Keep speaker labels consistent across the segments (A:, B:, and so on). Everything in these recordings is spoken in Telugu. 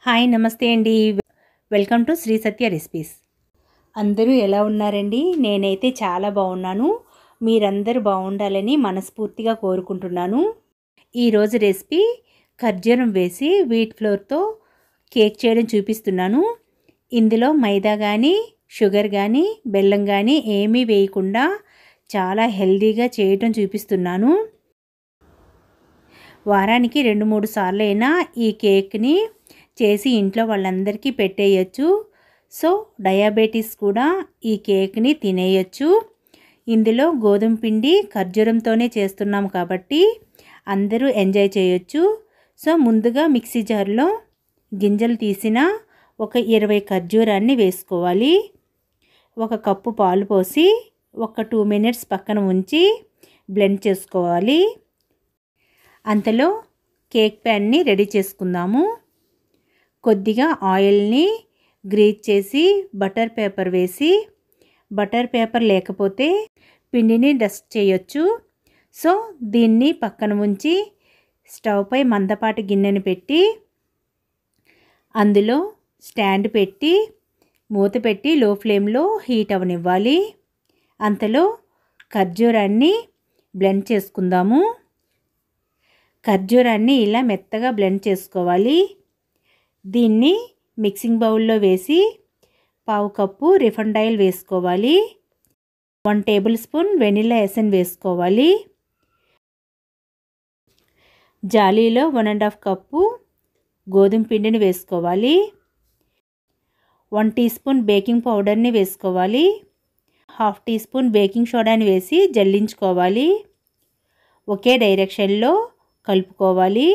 A: హాయ్ నమస్తే అండి. Welcome to Sri Satya recipes. అందరూ ఎలా ఉన్నారండి? నేనైతే చాలా బాగున్నాను. మీరందరూ బాగుండాలని మనస్ఫూర్తిగా కోరుకుంటున్నాను. ఈరోజు రెసిపీ ఖర్జూరం వేసి వీట్ ఫ్లోర్తో కేక్ చేయడం చూపిస్తున్నాను. ఇందులో మైదా కానీ షుగర్ కానీ బెల్లం కానీ ఏమీ వేయకుండా చాలా హెల్తీగా చేయడం చూపిస్తున్నాను. వారానికి 2-3 సార్లు అయినా ఈ కేక్ని చేసి ఇంట్లో వాళ్ళందరికీ పెట్టేయచ్చు. సో డయాబెటీస్ కూడా ఈ కేక్ని తినేయచ్చు. ఇందులో గోధుమ పిండి ఖర్జూరంతోనే చేస్తున్నాం కాబట్టి అందరూ ఎంజాయ్ చేయొచ్చు. సో ముందుగా మిక్సీ జార్లో గింజలు తీసిన ఒక 20 ఖర్జూరాన్ని వేసుకోవాలి. 1 కప్పు పాలు పోసి ఒక 2 మినిట్స్ పక్కన ఉంచి బ్లెండ్ చేసుకోవాలి. అంతలో కేక్ ప్యాన్ని రెడీ చేసుకుందాము. కొద్దిగా ఆయిల్ని గ్రీజ్ చేసి బటర్ పేపర్ వేసి, బటర్ పేపర్ లేకపోతే పిండిని డస్ట్ చేయొచ్చు. సో దీన్ని పక్కన ఉంచి స్టవ్ పై మందపాటి గిన్నెను పెట్టి అందులో స్టాండ్ పెట్టి మూత పెట్టి లో ఫ్లేమ్లో హీట్ అవనివ్వాలి. అంతలో ఖర్జూరాన్ని బ్లెండ్ చేసుకుందాము. ఖర్జూరాన్ని ఇలా మెత్తగా బ్లెండ్ చేసుకోవాలి. దీన్ని మిక్సింగ్ బౌల్లో వేసి 1/2 కప్పు రిఫైండ్ ఆయిల్ వేసుకోవాలి. 1 టేబుల్ స్పూన్ వెనిల్లా ఎసెన్స్ వేసుకోవాలి. జాలీలో 1½ కప్పు గోధుమ పిండిని వేసుకోవాలి. 1 టీ స్పూన్ బేకింగ్ పౌడర్ని వేసుకోవాలి. 1/2 టీ స్పూన్ బేకింగ్ సోడాని వేసి జల్లించుకోవాలి. ఒకే డైరెక్షన్లో కలుపుకోవాలి.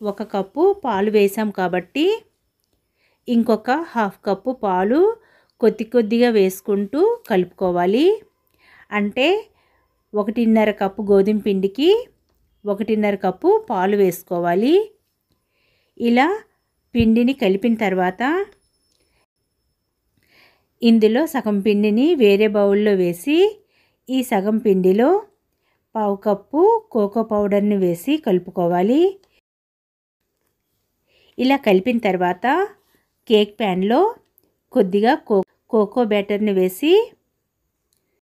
A: 1 కప్పు పాలు వేసాం కాబట్టి ఇంకొక 1/2 కప్పు పాలు కొద్దిగా వేసుకుంటూ కలుపుకోవాలి. అంటే 1½ కప్పు గోధుమ పిండికి 1½ కప్పు పాలు వేసుకోవాలి. ఇలా పిండిని కలిపిన తర్వాత ఇందులో సగం పిండిని వేరే బౌల్లో వేసి ఈ సగం పిండిలో 1/2 కప్పు కోకో పౌడర్ని వేసి కలుపుకోవాలి. ఇలా కలిపిన తర్వాత కేక్ ప్యాన్లో కొద్దిగా కోకో బ్యాటర్ని వేసి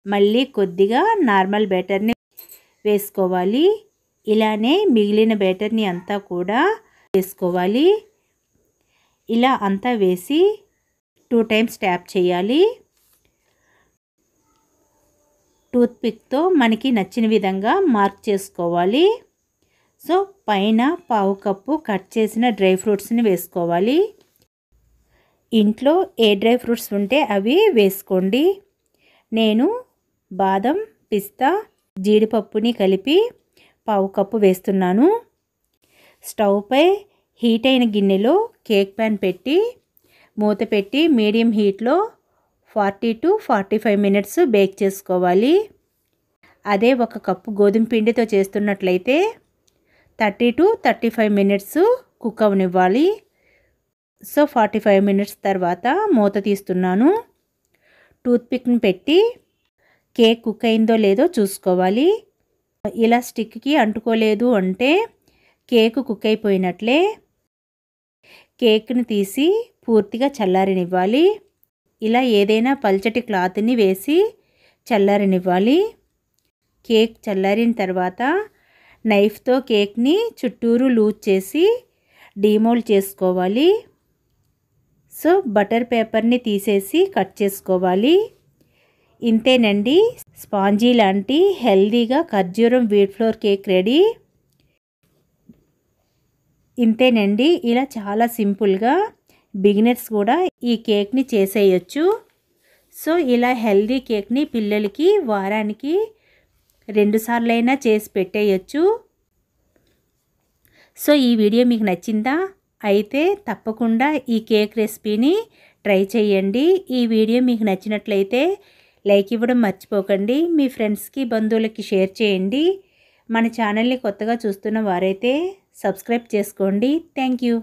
A: మళ్ళీ కొద్దిగా నార్మల్ బ్యాటర్ని వేసుకోవాలి. ఇలానే మిగిలిన బ్యాటర్ని అంతా కూడా వేసుకోవాలి. ఇలా అంతా వేసి 2 టైమ్స్ ట్యాప్ చేయాలి. టూత్పిక్తో మనకి నచ్చిన విధంగా మార్క్ చేసుకోవాలి. సో పైన 1/2 కప్పు కట్ చేసిన డ్రై ఫ్రూట్స్ని వేసుకోవాలి. ఇంట్లో ఏ డ్రై ఫ్రూట్స్ ఉంటే అవి వేసుకోండి. నేను బాదం, పిస్తా, జీడిపప్పుని కలిపి 1/2 కప్పు వేస్తున్నాను. స్టవ్ పై హీట్ అయిన గిన్నెలో కేక్ ప్యాన్ పెట్టి మూత పెట్టి మీడియం హీట్లో 40 to 45 మినిట్స్ బేక్ చేసుకోవాలి. అదే 1 కప్పు గోధుమ పిండితో చేస్తున్నట్లయితే 30 to 35 మినిట్స్ కుక్ అవనివ్వాలి. సో 45 మినిట్స్ తర్వాత మూత తీస్తున్నాను. టూత్పిక్ని పెట్టి కేక్ కుక్ అయిందో లేదో చూసుకోవాలి. ఇలా స్టిక్కి అంటుకోలేదు అంటే కేక్ కుక్ అయిపోయినట్లే. కేక్ని తీసి పూర్తిగా చల్లారనివ్వాలి. ఇలా ఏదైనా పల్చటి క్లాత్ని వేసి చల్లారనివ్వాలి. కేక్ చల్లారిన తర్వాత నైఫ్తో కేక్ని చుట్టూరు లూజ్ చేసి డీమోల్డ్ చేసుకోవాలి. సో బటర్ పేపర్ని తీసేసి కట్ చేసుకోవాలి. ఇంతేనండి, స్పాంజీ లాంటి హెల్తీగా ఖర్జూరం వీట్ ఫ్లోర్ కేక్ రెడీ. ఇంతేనండి, ఇలా చాలా సింపుల్గా బిగినర్స్ కూడా ఈ కేక్ని చేసేయచ్చు. సో ఇలా హెల్తీ కేక్ని పిల్లలకి వారానికి 2 సార్లైనా చేసి పెట్టేయచ్చు. సో ఈ వీడియో మీకు నచ్చిందా? అయితే తప్పకుండా ఈ కేక్ రెసిపీని ట్రై చేయండి. ఈ వీడియో మీకు నచ్చినట్లయితే లైక్ ఇవ్వడం మర్చిపోకండి. మీ ఫ్రెండ్స్కి, బంధువులకి షేర్ చేయండి. మన ఛానల్ని కొత్తగా చూస్తున్న వారైతే సబ్స్క్రైబ్ చేసుకోండి. Thank you.